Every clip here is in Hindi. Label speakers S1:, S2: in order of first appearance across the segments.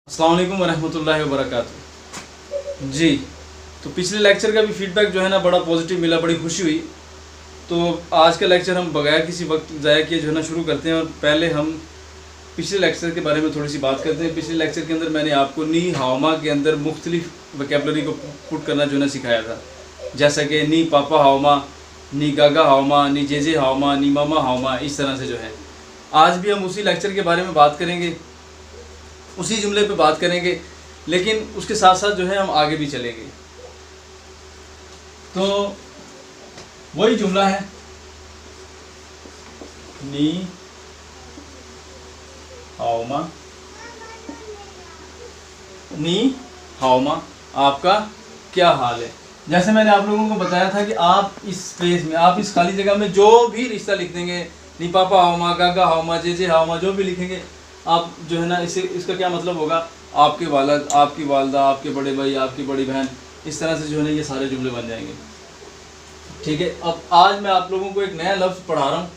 S1: अस्सलाम वालेकुम वरहमतुल्लाहि वबरकातुहू। जी, तो पिछले लेक्चर का भी फीडबैक जो है ना बड़ा पॉजिटिव मिला, बड़ी खुशी हुई। तो आज का लेक्चर हम बगैर किसी वक्त ज़ाया किए जो है ना शुरू करते हैं। और पहले हम पिछले लेक्चर के बारे में थोड़ी सी बात करते हैं। पिछले लेक्चर के अंदर मैंने आपको नी हावमा के अंदर मुख्तलिफ वोकैबुलरी को पुट करना जो है ना सिखाया था, जैसा कि नी पापा हावमा, नी गागा हावमा, नी जेजे हावमा, नी मामा हावमा, इस तरह से जो है। आज भी हम उसी लेक्चर के बारे में बात करेंगे, उसी जुमले पे बात करेंगे, लेकिन उसके साथ साथ जो है हम आगे भी चलेंगे। तो वही जुमला है नी हावमा, नी हावमा, आपका क्या हाल है। जैसे मैंने आप लोगों को बताया था कि आप इस स्पेस में, आप इस खाली जगह में जो भी रिश्ता लिख देंगे, नी पापा हावमा, गागा हावमा, जेजे हावमा, जो भी लिखेंगे आप जो है ना, इसका क्या मतलब होगा, आपके वालिद, आपकी वालदा, आपके बड़े भाई, आपकी बड़ी बहन, इस तरह से जो है ना ये सारे जुमले बन जाएंगे। ठीक है। अब आज मैं आप लोगों को एक नया लफ्ज़ पढ़ा रहा हूँ,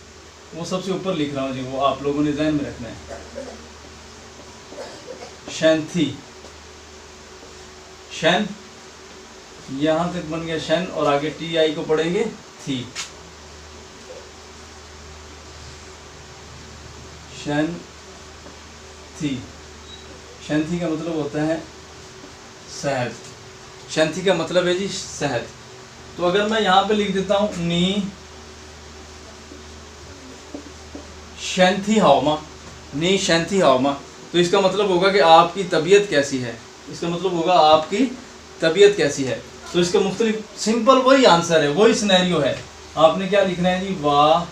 S1: वो सबसे ऊपर लिख रहा हूँ जी, वो आप लोगों ने ज़हन में रखना है। शैंथी, शैन, यहाँ तक बन गया शैन, और आगे टी आई को पढ़ेंगे थी। शैन थी, शैंथी का मतलब होता है शहद। शैंथी का मतलब है जी शहद। तो अगर मैं यहाँ पे लिख देता हूँ नी शैंथी हावमा, नी शैंथी हावमा, तो इसका मतलब होगा कि आपकी तबीयत कैसी है। इसका मतलब होगा आपकी तबीयत कैसी है। तो इसका मुख्तलिफ सिंपल वही आंसर है, वही सिनेरियो है। आपने क्या लिखना है जी, वाह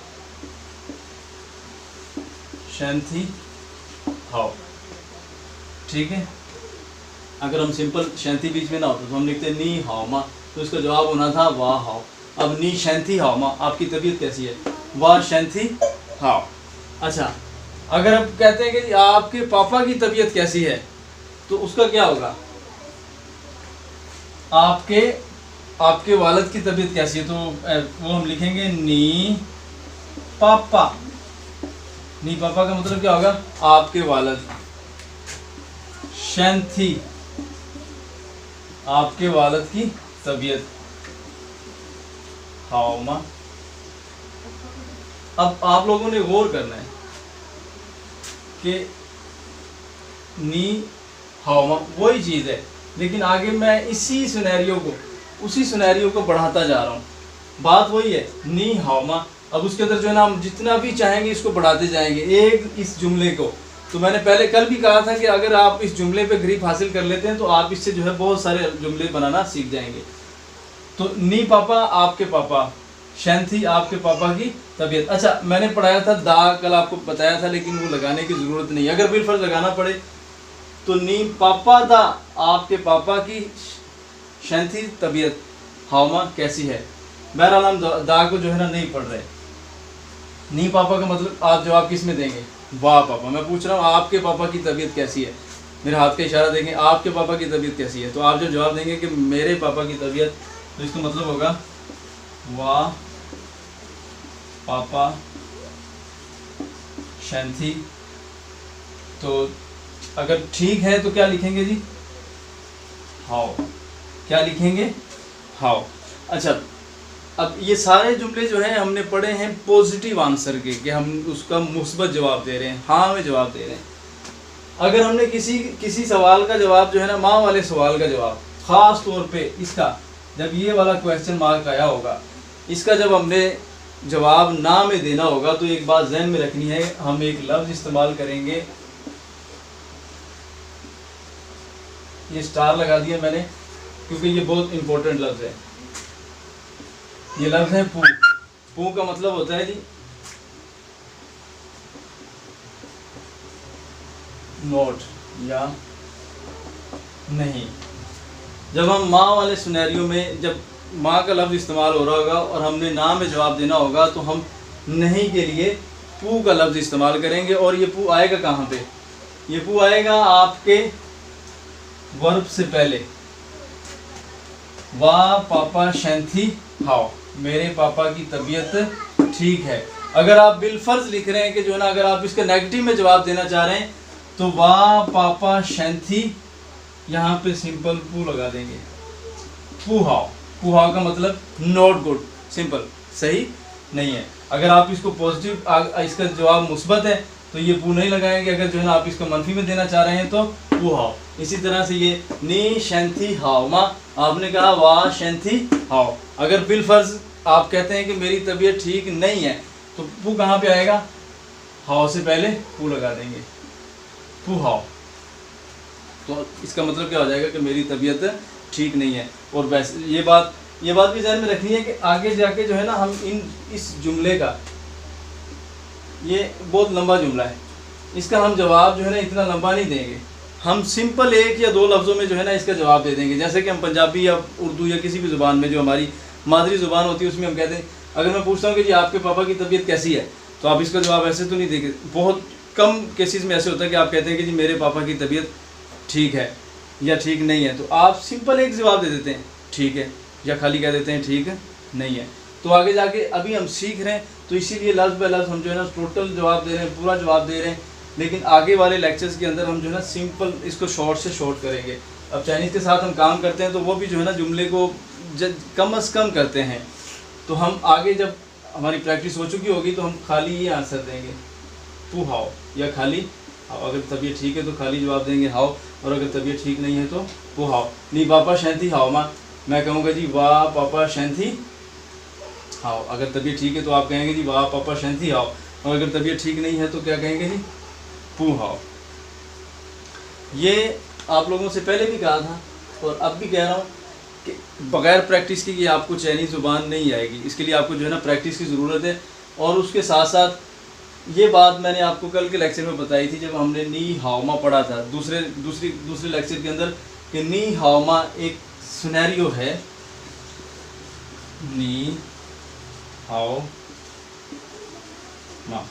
S1: शैंथी हाओ। ठीक है। अगर हम सिंपल शैंथी बीच में ना होता तो हम लिखते नी हावमा, तो इसका जवाब होना था वाह हाओ। अब नी शैंथी हावमा, आपकी तबीयत कैसी है, वाह शैंथी हाओ। अच्छा, अगर हम कहते हैं कि आपके पापा की तबीयत कैसी है, तो उसका क्या होगा, आपके वालिद की तबीयत कैसी है, तो वो हम लिखेंगे नी पापा। नी पापा का मतलब क्या होगा, आपके वालिद। शैंथी, आपके वालिद की तबीयत। हावमा। अब आप लोगों ने गौर करना है कि नी हावमा वही चीज़ है, लेकिन आगे मैं उसी सिनेरियो को बढ़ाता जा रहा हूँ। बात वही है नी हावमा। अब उसके अंदर जो है ना हम जितना भी चाहेंगे इसको बढ़ाते जाएंगे, एक इस जुमले को। तो मैंने पहले कल भी कहा था कि अगर आप इस जुमले पे ग्रिप हासिल कर लेते हैं तो आप इससे जो है बहुत सारे जुमले बनाना सीख जाएंगे। तो नी पापा, आपके पापा। शैंथी, आपके पापा की तबीयत। अच्छा, मैंने पढ़ाया था दा, कल आपको बताया था, लेकिन वो लगाने की ज़रूरत नहीं। अगर बिलफर्ज लगाना पड़े तो नी पापा दा, आपके पापा की शैंथी तबीयत हावमा कैसी है। बहरहाल हम दा को जो है ना नहीं पढ़ रहे। नी पापा का मतलब आप जवाब किस में देंगे, वाह पापा। मैं पूछ रहा हूँ आपके पापा की तबीयत कैसी है, मेरे हाथ का इशारा देंगे, आपके पापा की तबीयत कैसी है। तो आप जो जवाब देंगे कि मेरे पापा की तबीयत, तो इसका मतलब होगा वाह पापा शैंथी। तो अगर ठीक है तो क्या लिखेंगे जी, हाउ। क्या लिखेंगे, हाउ। अच्छा, अब ये सारे जुमले जो हैं हमने पढ़े हैं पॉजिटिव आंसर के, कि हम उसका मुस्बत जवाब दे रहे हैं, हाँ में जवाब दे रहे हैं। अगर हमने किसी सवाल का जवाब जो है ना, माँ वाले सवाल का जवाब, ख़ास तौर पे इसका, जब ये वाला क्वेश्चन मार्क आया होगा, इसका जब हमने जवाब ना में देना होगा, तो एक बात जहन में रखनी है, हम एक लफ्ज़ इस्तेमाल करेंगे। ये स्टार लगा दिया मैंने क्योंकि ये बहुत इंपॉर्टेंट लफ्ज़ है। ये लफ्ज़ है पू। पू का मतलब होता है जी नोट या नहीं। जब हम माँ वाले सिनेरियो में, जब माँ का लफ्ज़ इस्तेमाल हो रहा होगा और हमने ना में जवाब देना होगा, तो हम नहीं के लिए पू का लफ्ज़ इस्तेमाल करेंगे। और ये पू आएगा कहाँ पे, ये पू आएगा आपके वर्ब से पहले। वाह पापा शैंथी हाओ, मेरे पापा की तबीयत ठीक है। अगर आप बिलफर्ज लिख रहे हैं कि जो है ना, अगर आप इसका नेगेटिव में जवाब देना चाह रहे हैं तो वाह पापा शैंथी, यहाँ पे सिंपल पू लगा देंगे। पुहाव, पुहाव का मतलब नॉट गुड, सिंपल, सही नहीं है। अगर आप इसको पॉजिटिव, इसका जवाब मुस्बत है तो ये पू नहीं लगाएंगे। अगर जो है ना आप इसको मनफी में देना चाह रहे हैं तो पुहाव। इसी तरह से ये नी शैंथी हाव मा, आपने कहा वाह शैंथी हाव। अगर बिलफर्ज आप कहते हैं कि मेरी तबीयत ठीक नहीं है तो पू कहाँ पे आएगा, हाव से पहले पू लगा देंगे, पुहाव। तो इसका मतलब क्या हो जाएगा कि मेरी तबीयत ठीक नहीं है। और वैसे ये बात भी ध्यान में रखनी है कि आगे जाके जो है ना हम इस जुमले का, ये बहुत लंबा जुमला है, इसका हम जवाब जो है ना इतना लंबा नहीं देंगे। हम सिंपल एक या दो लफ्ज़ों में जो है ना इसका जवाब दे देंगे। जैसे कि हम पंजाबी या उर्दू या किसी भी ज़ुबान में जो हमारी मादरी ज़ुबान होती है उसमें हम कहते हैं, अगर मैं पूछता हूँ कि जी आपके पापा की तबीयत कैसी है, तो आप इसका जवाब ऐसे तो नहीं देंगे। बहुत कम केसेस में ऐसे होता है कि आप कहते हैं कि जी मेरे पापा की तबीयत ठीक है या ठीक नहीं है, तो आप सिंपल एक जवाब दे देते हैं ठीक है, या खाली कह देते हैं ठीक नहीं है। तो आगे जाके अभी हम सीख रहे हैं, तो इसीलिए लफ्ज़ बाय लफ्ज़ हम जो है ना टोटल जवाब दे रहे हैं, पूरा जवाब दे रहे हैं। लेकिन आगे वाले लेक्चर्स के अंदर हम जो है ना सिंपल इसको शॉर्ट से शॉर्ट करेंगे। अब चाइनीज़ के साथ हम काम करते हैं तो वो भी जो है ना जुमले को कम से कम करते हैं। तो हम आगे जब हमारी प्रैक्टिस हो चुकी होगी तो हम खाली ये आंसर देंगे पू हाओ, या खाली हाओ। अगर तबीयत ठीक है तो खाली जवाब देंगे हाओ, और अगर तबीयत ठीक नहीं है तो पू हाओ। नहीं पापा शैंथी हाओ माँ, मैं कहूँगा जी वाह पापा शैंथी हाओ। अगर तबीयत ठीक है तो आप कहेंगे जी वाह पापा शैंथी हाओ, और अगर तबीयत ठीक नहीं है तो क्या कहेंगे जी पू हाओ। ये आप लोगों से पहले भी कहा था और अब भी कह रहा हूँ कि बग़ैर प्रैक्टिस की ये आपको चाइनीज़ ज़ुबान नहीं आएगी। इसके लिए आपको जो है ना प्रैक्टिस की ज़रूरत है। और उसके साथ साथ ये बात मैंने आपको कल के लेक्चर में बताई थी जब हमने नी हाओमा पढ़ा था, दूसरे लेक्चर के अंदर, कि नी हाओमा एक सिनेरियो है। नी हाओ मा,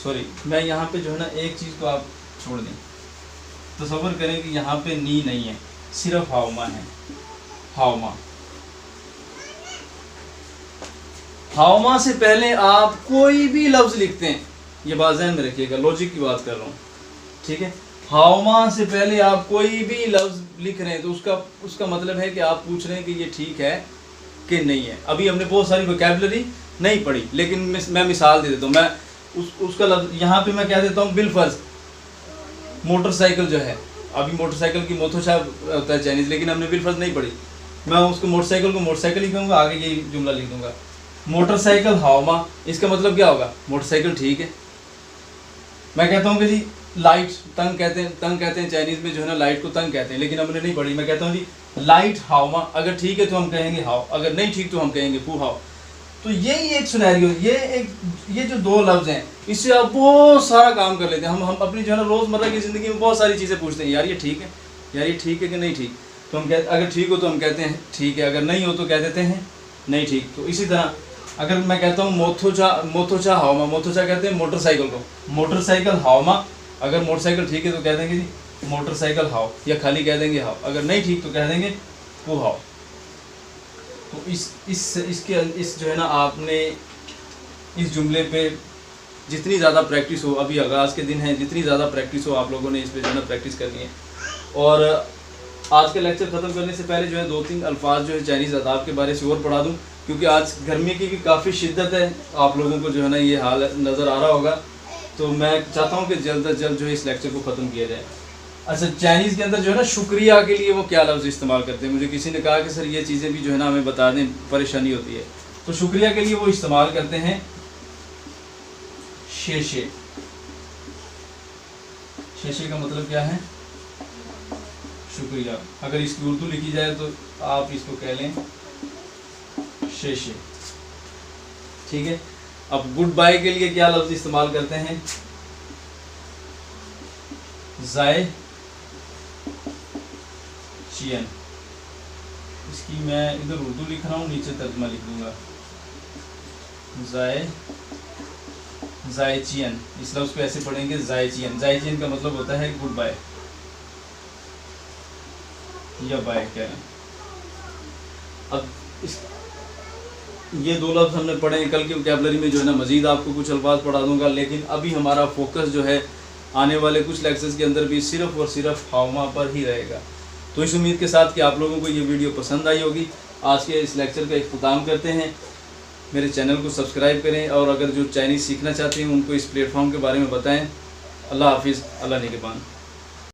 S1: सॉरी मैं यहाँ पे जो है ना एक चीज़ को आप छोड़ दें, तसव्वुर करें कि यहाँ पे नी नहीं है, सिर्फ हाओमा है। हाओमा, हाओमा से पहले आप कोई भी लफ्ज़ लिखते हैं, ये बात ज़हन में रखिएगा, लॉजिक की बात कर रहा हूँ, ठीक है। हाओमा से पहले आप कोई भी लफ्ज़ लिख रहे हैं तो उसका मतलब है कि आप पूछ रहे हैं कि ये ठीक है कि नहीं है। अभी हमने बहुत सारी वोकैबुलरी नहीं पढ़ी, लेकिन मैं मिसाल दे देता हूँ। मैं उसका लफ्ज़ यहाँ पे मैं कह देता हूँ बिलफर्ज मोटरसाइकिल जो है, अभी मोटरसाइकिल की मोथोशा होता है चाइनीज़, लेकिन हमने बिलफर्ज नहीं पढ़ी। मैं उसको मोटरसाइकिल को मोटरसाइकिल ही कहूँगा, आगे यही जुमला लिख दूँगा मोटरसाइकिल हाओमा। इसका मतलब क्या होगा, मोटरसाइकिल ठीक है। मैं कहता हूँ कि जी लाइट तंग कहते हैं चाइनीज़ में जो है ना लाइट को तंग कहते हैं, लेकिन हमने नहीं पढ़ी। मैं कहता हूँ जी लाइट हाओमा, अगर ठीक है तो हम कहेंगे हाओ, अगर नहीं ठीक तो हम कहेंगे पू हाओ। तो यही एक सिनेरियो, ये जो दो लफ्ज़ हैं इससे आप बहुत सारा काम कर लेते हैं। हम अपनी जो है ना रोज़मर्रा की ज़िंदगी में बहुत सारी चीज़ें पूछते हैं, यार ये ठीक है, यार ये ठीक है कि नहीं ठीक, तो हम कहते, अगर ठीक हो तो हम कहते हैं ठीक है, अगर नहीं हो तो कह देते हैं नहीं ठीक। तो इसी तरह अगर मैं कहता हूँ मोथोचा हाओमा, मोथोचा कहते हैं मोटरसाइकिल को, मोटरसाइकिल हाओमा, अगर मोटरसाइकिल ठीक है तो कह देंगे जी मोटरसाइकिल हाओ, या खाली कह देंगे हाओ, अगर नहीं ठीक तो कह देंगे पू हाओ। तो इस जो है ना आपने इस जुमले पे जितनी ज़्यादा प्रैक्टिस हो, अभी आगाज़ के दिन है, जितनी ज़्यादा प्रैक्टिस हो आप लोगों ने इस पे जो है ना प्रैक्टिस करनी है। और आज का लेक्चर ख़त्म करने से पहले जो है 2-3 अल्फाज जो है चाइनीज़ अदाब के बारे से और पढ़ा दूँ, क्योंकि आज गर्मी की भी काफ़ी शिद्दत है, आप लोगों को जो है ना ये हाल नज़र आ रहा होगा। तो मैं चाहता हूँ कि जल्द अज जल्द जो है इस लेक्चर को ख़त्म किया जाए। अच्छा, चाइनीज़ के अंदर जो है ना शुक्रिया के लिए वो क्या लफ्ज़ इस्तेमाल करते हैं, मुझे किसी ने कहा कि सर ये चीज़ें भी जो है ना हमें बता दें, परेशानी होती है। तो शुक्रिया के लिए वो इस्तेमाल करते हैं शेशे। शेशे का मतलब क्या है, शुक्रिया। अगर इसकी उर्दू लिखी जाए तो आप इसको कह लें शेशे, ठीक है। अब गुड बाय के लिए क्या लफ्ज़ इस्तेमाल करते हैं, जाए चियन। इसकी मैं इधर उर्दू लिख रहा हूँ, नीचे तर्जुमा लिख दूंगा, जायचियन। इस लफ्ज़ को ऐसे पढ़ेंगे जायचियन। जायचियन का मतलब होता है गुड बाय या बाय कह रहे हैं। अब ये दो लफ्ज़ हमने पढ़े हैं, कल की वोकैबुलरी में जो है ना मज़ीद आपको कुछ अल्फाज पढ़ा दूंगा, लेकिन अभी हमारा फोकस जो है आने वाले कुछ लेक्चर्स के अंदर भी सिर्फ और सिर्फ हावमा पर ही रहेगा। तो इस उम्मीद के साथ कि आप लोगों को ये वीडियो पसंद आई होगी, आज के इस लेक्चर का इख्तिताम करते हैं। मेरे चैनल को सब्सक्राइब करें और अगर जो चाइनीज़ सीखना चाहते हैं उनको इस प्लेटफॉर्म के बारे में बताएं। अल्लाह हाफिज़, अल्लाह निगहबान।